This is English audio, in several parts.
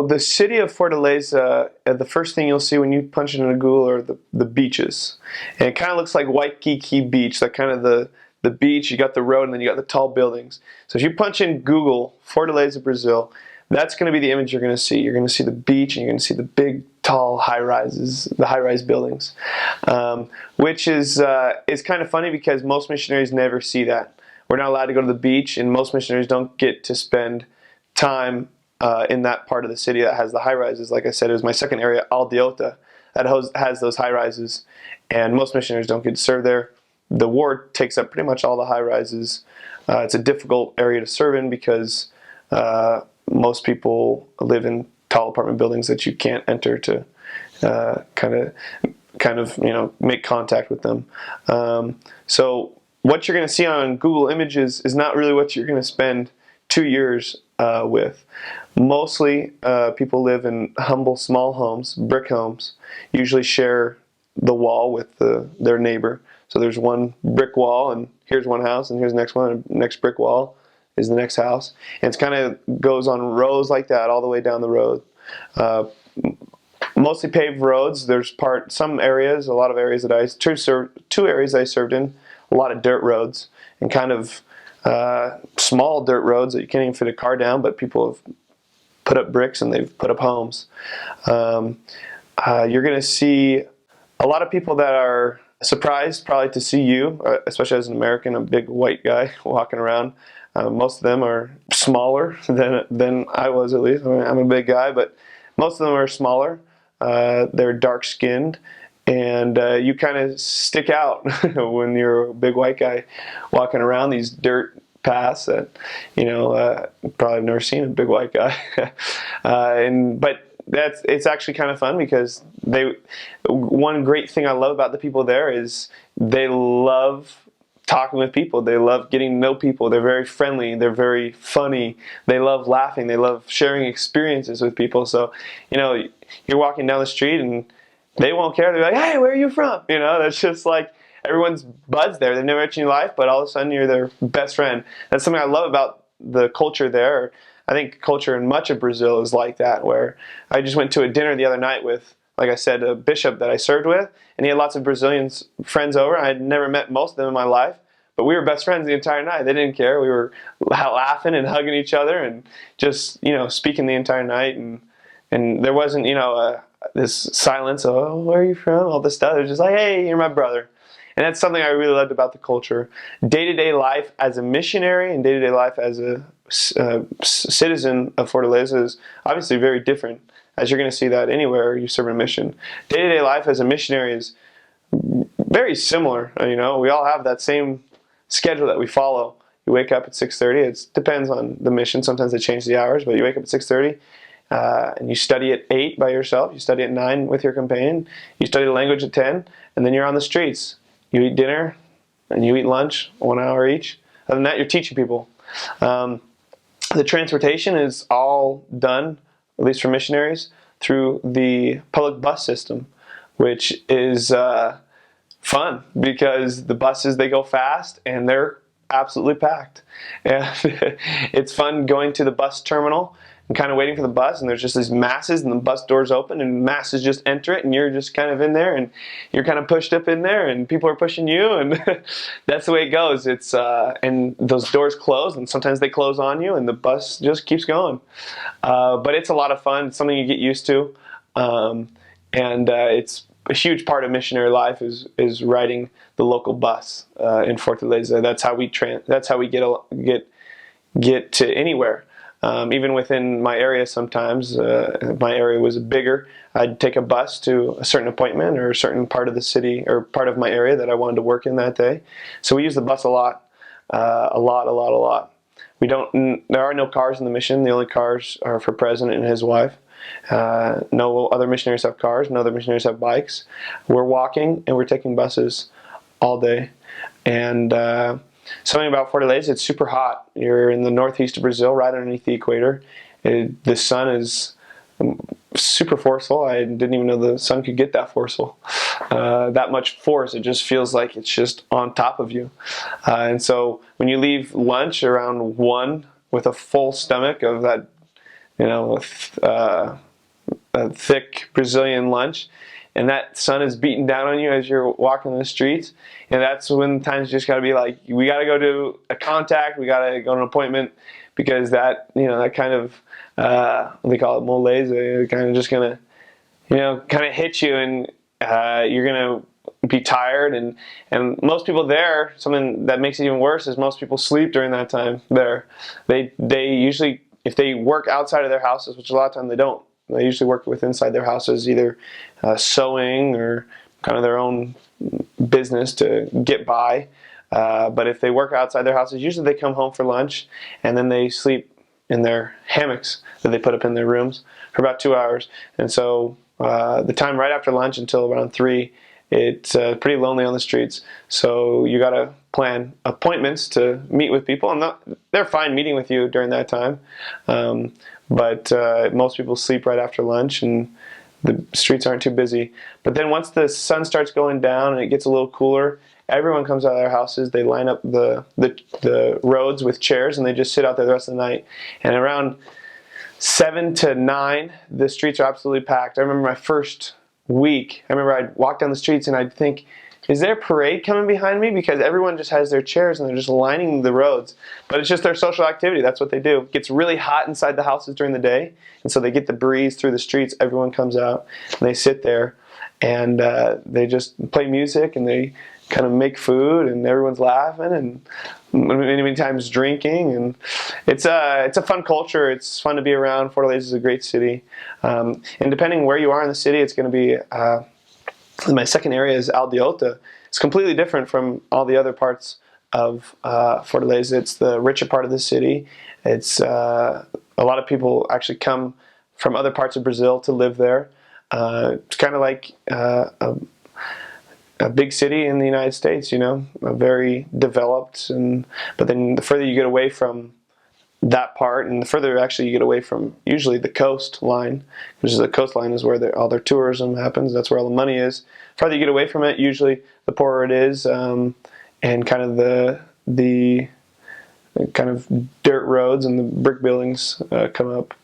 Well, the city of Fortaleza, the first thing you'll see when you punch it into Google are the beaches. And it kind of looks like Waikiki Beach, like kind of the beach, you got the road, and then you got the tall buildings. So if you punch in Google, Fortaleza, Brazil, that's going to be the image you're going to see. You're going to see the beach, and you're going to see the big, tall high-rises, the high-rise buildings, which is kind of funny because most missionaries never see that. We're not allowed to go to the beach, and most missionaries don't get to spend time in that part of the city that has the high-rises. Like I said, it was my second area, Aldeota, that has those high-rises, and most missionaries don't get to serve there. The ward takes up pretty much all the high-rises. It's a difficult area to serve in because most people live in tall apartment buildings that you can't enter to kind of make contact with them. So what you're going to see on Google Images is not really what you're going to spend 2 years with. Mostly people live in humble small homes, brick homes, usually share the wall with their neighbor. So there's one brick wall, and here's one house, and here's the next one, and the next brick wall is the next house. And it kind of goes on rows like that all the way down the road. Mostly paved roads. There's some areas, a lot of areas that two areas I served in, a lot of dirt roads, and kind of small dirt roads that you can't even fit a car down, but people have put up bricks and they've put up homes. You're going to see a lot of people that are surprised probably to see you, especially as an American, a big white guy walking around. Most of them are smaller than I was, at least. I mean, I'm a big guy, but most of them are smaller. They're dark-skinned, and you kind of stick out when you're a big white guy walking around these dirt paths that probably have never seen a big white guy. But it's actually kind of fun because one great thing I love about the people there is they love talking with people. They love getting to know people. They're very friendly. They're very funny. They love laughing. They love sharing experiences with people. So, you're walking down the street and they won't care. They're like, hey, where are you from? That's just like everyone's buds there. They've never met you in life, but all of a sudden you're their best friend. That's something I love about the culture there. I think culture in much of Brazil is like that, where I just went to a dinner the other night with, like I said, a bishop that I served with, and he had lots of Brazilian friends over. I had never met most of them in my life, but we were best friends the entire night. They didn't care. We were laughing and hugging each other and just, speaking the entire night, and there wasn't, this silence, oh, where are you from, all this stuff. It was just like, hey, you're my brother. And that's something I really loved about the culture. Day-to-day life as a missionary and day-to-day life as a citizen of Fortaleza is obviously very different, as you're going to see that anywhere you serve a mission. Day-to-day life as a missionary is very similar. We all have that same schedule that we follow. You wake up at 6:30. It depends on the mission. Sometimes they change the hours, but you wake up at 6:30. And you study at 8 by yourself. You study at 9 with your companion. You study the language at 10, and then you're on the streets. You eat dinner, and you eat lunch, 1 hour each. Other than that, you're teaching people. The transportation is all done, at least for missionaries, through the public bus system, which is fun because the buses, they go fast, and they're absolutely packed. And it's fun going to the bus terminal and kind of waiting for the bus, and there's just these masses, and the bus doors open, and masses just enter it, and you're just kind of in there, and you're kind of pushed up in there, and people are pushing you, and that's the way it goes. It's and those doors close, and sometimes they close on you, and the bus just keeps going. But it's a lot of fun. It's something you get used to, and it's a huge part of missionary life is riding the local bus in Fortaleza. That's how we get to anywhere. Even within my area sometimes, my area was bigger, I'd take a bus to a certain appointment or a certain part of the city or part of my area that I wanted to work in that day. So we use the bus a lot. There are no cars in the mission. The only cars are for President and his wife. No other missionaries have cars. No other missionaries have bikes. We're walking and we're taking buses all day. And something about Fortaleza, it's super hot. You're in the northeast of Brazil, right underneath the equator. The sun is super forceful. I didn't even know the sun could get that forceful. That much force, it just feels like it's just on top of you. And so when you leave lunch around 1 with a full stomach of that with a thick Brazilian lunch, and that sun is beating down on you as you're walking the streets. And that's when times just got to be like, we got to go to a contact, we got to go to an appointment, because that that kind of what they call it, moleza, kind of just gonna kind of hit you, and you're gonna be tired. And most people there, something that makes it even worse is most people sleep during that time there. They usually, if they work outside of their houses, which a lot of time they don't, they usually work with inside their houses, either sewing or kind of their own business to get by. But if they work outside their houses, usually they come home for lunch and then they sleep in their hammocks that they put up in their rooms for about 2 hours. And so the time right after lunch until around 3, it's pretty lonely on the streets. So you got to plan appointments to meet with people, and they're fine meeting with you during that time. But most people sleep right after lunch, and the streets aren't too busy. But then once the sun starts going down and it gets a little cooler, everyone comes out of their houses. They line up the roads with chairs, and they just sit out there the rest of the night. And around 7 to 9, the streets are absolutely packed. I remember my first week, I'd walk down the streets and I'd think, is there a parade coming behind me? Because everyone just has their chairs and they're just lining the roads. But it's just their social activity. That's what they do. It gets really hot inside the houses during the day, and so they get the breeze through the streets. Everyone comes out and they sit there, and they just play music, and they kind of make food, and everyone's laughing, and many times drinking. And it's a fun culture. It's fun to be around. Fortaleza is a great city, and depending where you are in the city, it's going to be my second area is Aldeota. It's completely different from all the other parts of Fortaleza. It's the richer part of the city. It's a lot of people actually come from other parts of Brazil to live there. It's kind of like a big city in the United States, very developed. But then the further you get away from that part, and the further actually you get away from usually the coastline, because the coastline is where all their tourism happens. That's where all the money is. The farther you get away from it, usually the poorer it is, and kind of the kind of dirt roads and the brick buildings come up.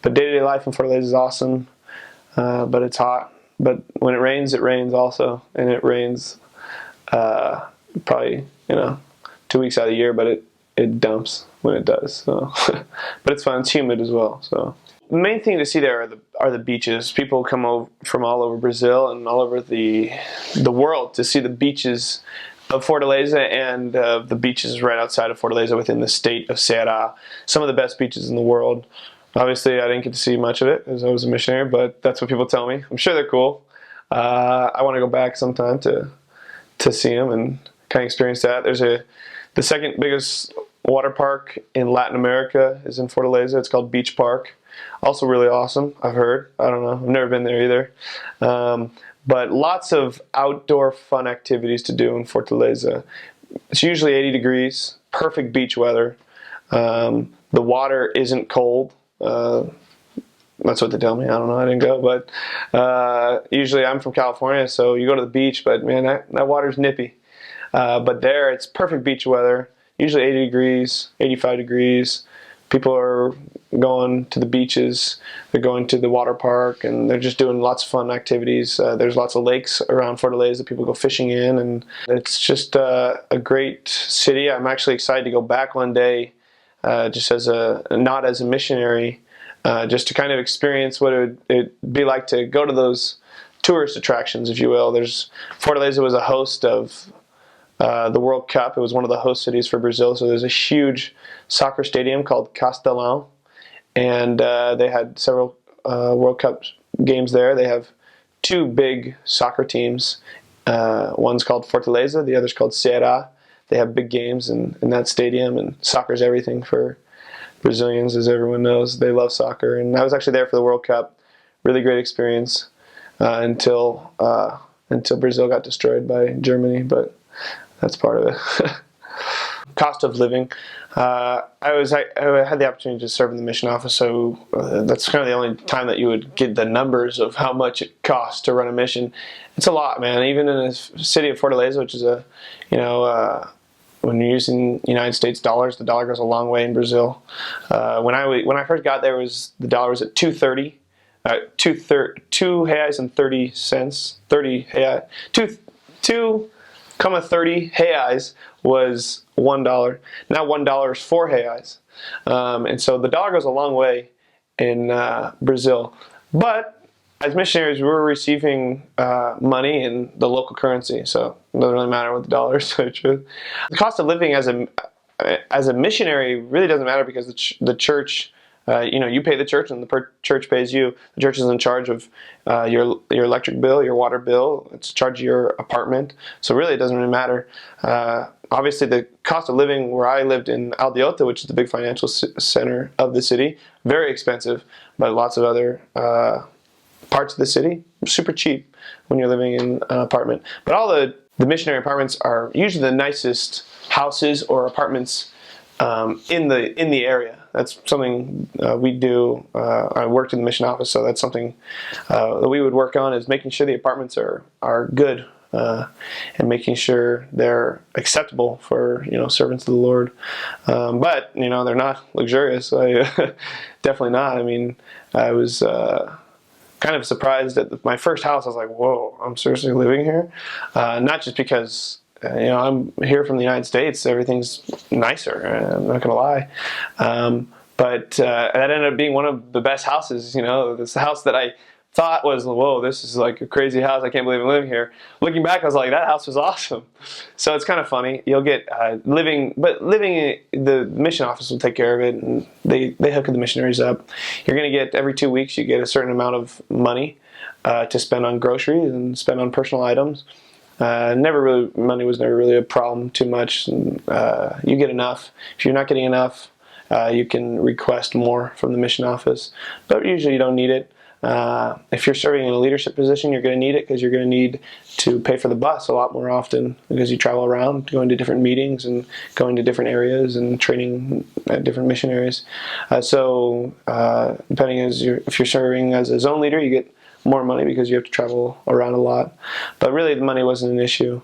But day-to-day life in Fortaleza is awesome, but it's hot. But when it rains also, and it rains probably 2 weeks out of the year, but it dumps when it does. So, but it's fun. It's humid as well. So the main thing to see there are the beaches. People come over from all over Brazil and all over the world to see the beaches of Fortaleza, and the beaches right outside of Fortaleza within the state of Ceará. Some of the best beaches in the world. Obviously, I didn't get to see much of it as I was a missionary, but that's what people tell me. I'm sure they're cool. I want to go back sometime to see them and kind of experience that. The second biggest water park in Latin America is in Fortaleza. It's called Beach Park. Also really awesome, I've heard. I don't know. I've never been there either. But lots of outdoor fun activities to do in Fortaleza. It's usually 80 degrees, perfect beach weather. The water isn't cold. That's what they tell me. I don't know. I didn't go, but usually I'm from California, so you go to the beach, but man, that water's nippy. But there, it's perfect beach weather. Usually 80 degrees, 85 degrees. People are going to the beaches. They're going to the water park, and they're just doing lots of fun activities. There's lots of lakes around Fortaleza that people go fishing in, and it's just a great city. I'm actually excited to go back one day, just as not as a missionary, just to kind of experience what it'd be like to go to those tourist attractions, if you will. Fortaleza was a host of the World Cup. It was one of the host cities for Brazil, so there's a huge soccer stadium called Castelão, and they had several World Cup games there. They have 2 big soccer teams. One's called Fortaleza, the other's called Ceará. They have big games in that stadium, and soccer's everything for Brazilians, as everyone knows. They love soccer, and I was actually there for the World Cup. Really great experience until Brazil got destroyed by Germany, but that's part of it. Cost of living. I had the opportunity to serve in the mission office, so that's kind of the only time that you would get the numbers of how much it costs to run a mission. It's a lot, man. Even in the city of Fortaleza, which is when you're using United States dollars, the dollar goes a long way in Brazil. When I first got there, the dollar was at 2.30, two reais and 30 cents. 2,30 reais was $1. Now $1 is 4 reais, and so the dollar goes a long way in Brazil. But as missionaries, we were receiving money in the local currency, so it doesn't really matter what the dollar is. The truth, the cost of living as a missionary really doesn't matter because the church, you pay the church and the church pays you. The church is in charge of your electric bill, your water bill. It's in charge of your apartment, so really it doesn't really matter. Obviously, the cost of living where I lived in Aldeota, which is the big financial center of the city, very expensive, but lots of other parts of the city super cheap when you're living in an apartment. But all the missionary apartments are usually the nicest houses or apartments in the area. That's something we do. I worked in the mission office, so that's something that we would work on, is making sure the apartments are good and making sure they're acceptable for servants of the Lord. But they're not luxurious. Definitely not. I mean, I was kind of surprised at my first house. I was like, whoa, I'm seriously living here? Not just because I'm here from the United States, everything's nicer, I'm not gonna lie, but that ended up being one of the best houses. This house that I thought was, whoa, this is like a crazy house, I can't believe I'm living here. Looking back, I was like, that house was awesome. So it's kind of funny. You'll get living the mission office will take care of it, and they hook the missionaries up. You're going to get, every 2 weeks, you get a certain amount of money to spend on groceries and spend on personal items. Money was never really a problem too much. And, you get enough. If you're not getting enough, you can request more from the mission office, but usually you don't need it. If you're serving in a leadership position, you're going to need it, because you're going to need to pay for the bus a lot more often, because you travel around going to different meetings and going to different areas and training at different missionaries. Depending if you're serving as a zone leader, you get more money because you have to travel around a lot. But really, the money wasn't an issue.